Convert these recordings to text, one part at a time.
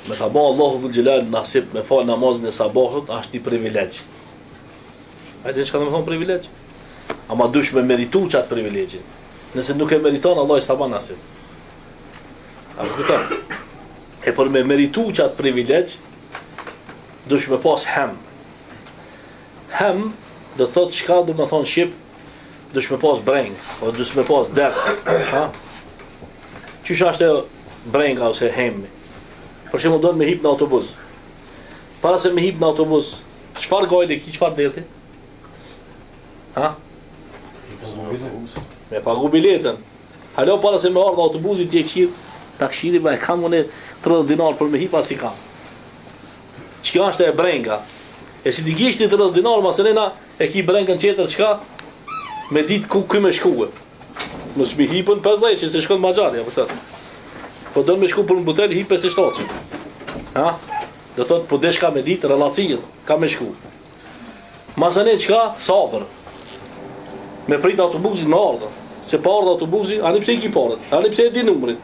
Me ta ba Allahu dhul Gjelal nasip me fal namazin e sabahut, është një privilegj. A di çka do të thonë privilegj? Ama dush me meritu qatë privilegjin. Nëse nuk e meriton, Allah i s'ta ban nasip. A kupton? E për me meritu qatë privilegj, dush me pas hem. Hem, do thot çka do të thonë shqip, dush me pas breng, o dush me pas derë. Ha? Qysh është brenga ose hemi? Për shembull do me hip në autobus. Para se me hip në autobus, çfarë gojle ki, çfarë derti? Ha? Me pagu biletën. Halo para se me ardh autobusi ti e kshir, takshiri me kam unë 30 dinar për me hip as i kam. Çka është e brenga? E si ti gishti 30 dinar masenena e ki brengën tjetër çka? Me ditë ku ky më shkuë. Mos mi hipën 50 që se shkon Maxhari, apo thotë. Po do me shku për në butel hip 57. Ha? Do thotë po desh ka me ditë relacion, ka me shku. Masane çka? Sabër. Me prit autobusin me ardhë. Se pa ardhë autobusi, ani pse i ki parët, ani pse e di numrin.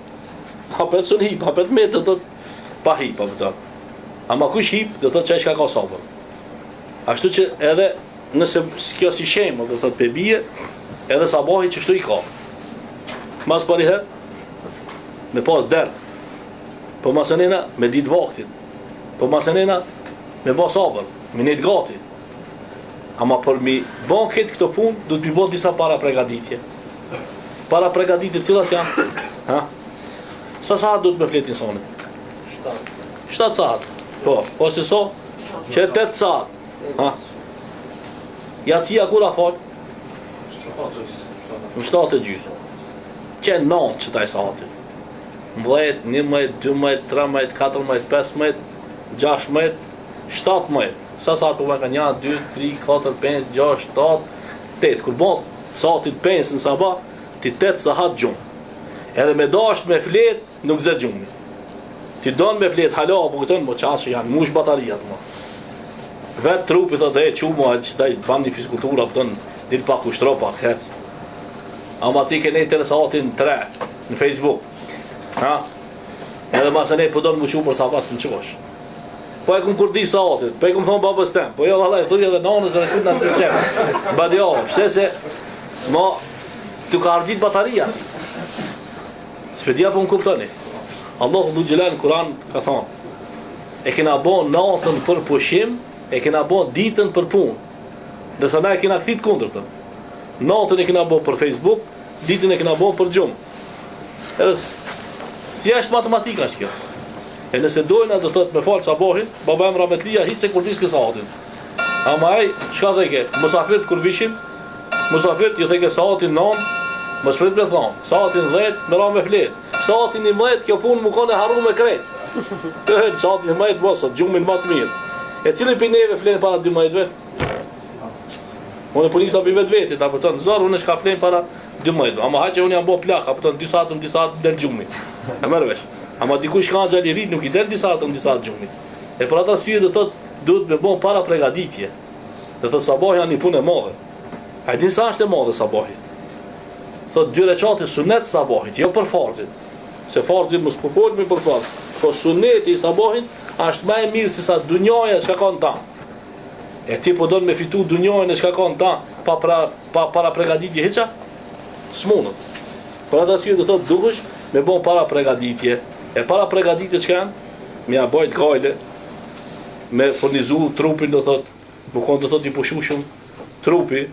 Hapet sun hip, hapet me të thotë pa hip, apo thotë. Ama kush hip, do thotë çka ka sabër. Ashtu që edhe nëse kjo si shemë, do thotë pe bie, edhe sabahi çështu i ka. Mas pari herë me pas derë, po masanena me ditë vaktin, po masanena me ba sabër, me nejtë gati. Ama për mi ban këtë këto punë, du të mi bot disa para pregaditje. Para pregaditje cilat janë? Ha? Sa saat du të me fletin soni? 7 saat. Po, ose so? Që 8 saat. Ha? Jacia kura falë? Në 7:30. Që 9 që taj saati. 10, 11, 12, 13, 14, 15, 16, 17. Sa saat po kanë 1, 2, 3, 4, 5, 6, 7, 8. Kur bon saatit 5 në sabah, ti 8 saat gjumë. Edhe me dasht me flet, nuk zë gjumi. Ti don me flet hala, po këtën mo qasë janë mush batarijat mo. Vetë trupi thotë e qumo, që daj ban një fizkultura, pëtën dil pak ushtro, pak hec. Ama ti ke nejtë saatin 3 në Facebook. Ha? Edhe masë ne po do në më qumë për sabas në qosh. Po e kum kur di saatit, po e kum thonë babës tem, po jo vallaj, thuj edhe nanës edhe kujt në të qepë. Badjo, pse se ma të ka argjit bataria. S'pedia po më kuptoni. Allahu dhu gjelal në Kur'an ka thonë, e kena bo natën për pushim, e kena bo ditën për punë. Nëse na e kena këthit kundërtën. Natën e kena bo për Facebook, ditën e kena bo për gjumë. Edhe thjesht matematika është kjo. E nëse dojnë do thotë me falë sabahin, baba em rahmetlia hiç se kur dis kësa atin. Ama ai çka theke, musafir kur vishin, musafir ju theke saatin 9, mos prit me thon. Saatin 10 me ra me flet. Saatin 11 kjo punë më kanë harru me kret. Të saatin 11 mos gjumin më të mirë. E cili për neve flen para 12 vet? Unë polisa bi vetë, apo ton zor unë çka flen para 12. Ama haqe unë jam bo plak, apo ton 2 saat del gjumi. E merr vesh. Ama dikush ka xhalirit nuk i del disa gjumit. E për ata syje do thotë duhet me bon para pregaditje. Do thotë sabahi janë një punë e madhe. A din sa është e madhe sabahi? Thotë 2 recate sunet sabahit, jo për farzin. Se farzin mos po folmi për farz. Po suneti i sabahin është më e mirë se sa dunjaja që ka në ta. E ti po don me fitu dunjajën e që ka në ta para pregaditje hiqa? S'munët. Për ata syje do thotë duhesh me bon para pregaditje. E para pregaditje që kanë, me ja bajt gajle, me furnizu trupin, do thot, bukon do thot i pushushum, trupi,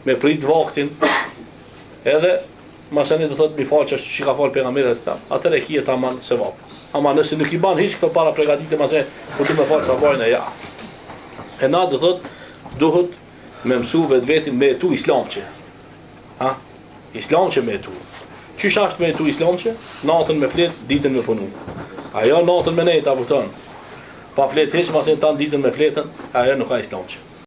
me prit vaktin, edhe, masani do thot mi falë që është që ka falë për nga mire e stam, atër e kje ta manë se vapë. Ama nëse nuk i banë hiç këto para pregaditje, masani, kur du me falë sa bajnë e ja. E na do thot, duhet me mësu vetë vetin me etu islamqe. Ha? Islamqe me etu. Qysh është me tu islamqe? Natën me flet, ditën me punu. Ajo natën me nejtë, apo tonë. Pa flet heq, masin tanë ditën me fletën, ajo nuk ka islamqe.